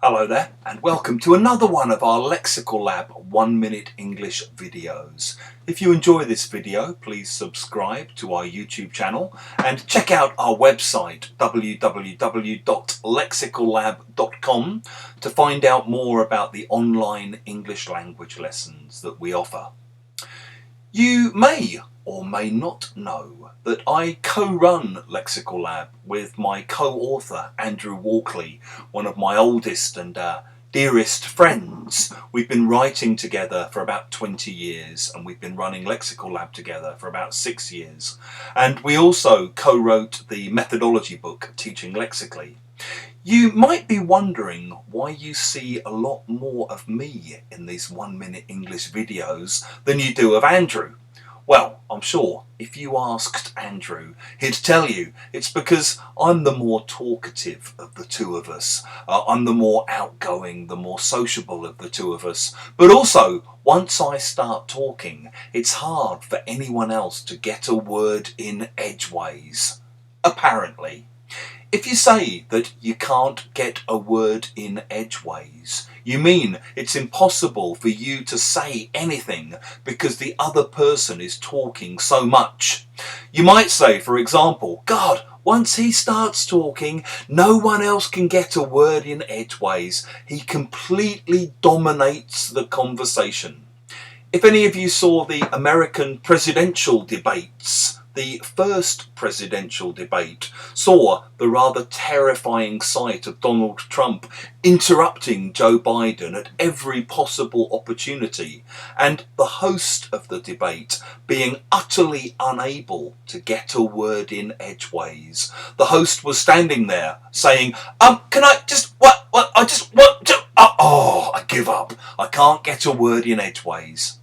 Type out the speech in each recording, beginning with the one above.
Hello there, and welcome to another one of our Lexical Lab 1 Minute English videos. If you enjoy this video, please subscribe to our YouTube channel and check out our website www.lexicallab.com to find out more about the online English language lessons that we offer. You may or may not know that I co-run Lexical Lab with my co-author Andrew Walkley, one of my oldest and dearest friends. We've been writing together for about 20 years and we've been running Lexical Lab together for about 6 years. And we also co-wrote the methodology book, Teaching Lexically. You might be wondering why you see a lot more of me in these 1 minute English videos than you do of Andrew. Well, I'm sure if you asked Andrew, he'd tell you it's because I'm the more talkative of the two of us. I'm the more outgoing, the more sociable of the two of us. But also, once I start talking, it's hard for anyone else to get a word in edgeways. Apparently. If you say that you can't get a word in edgeways, you mean it's impossible for you to say anything because the other person is talking so much. You might say, for example, God, once he starts talking, no one else can get a word in edgeways. He completely dominates the conversation. If any of you saw the American presidential debates, the first presidential debate saw the rather terrifying sight of Donald Trump interrupting Joe Biden at every possible opportunity, and the host of the debate being utterly unable to get a word in edgeways. The host was standing there saying, can I just, I give up. I can't get a word in edgeways.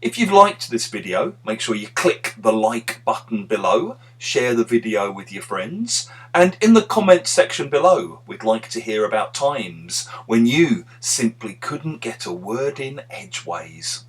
If you've liked this video, make sure you click the like button below, share the video with your friends, and in the comments section below, we'd like to hear about times when you simply couldn't get a word in edgeways.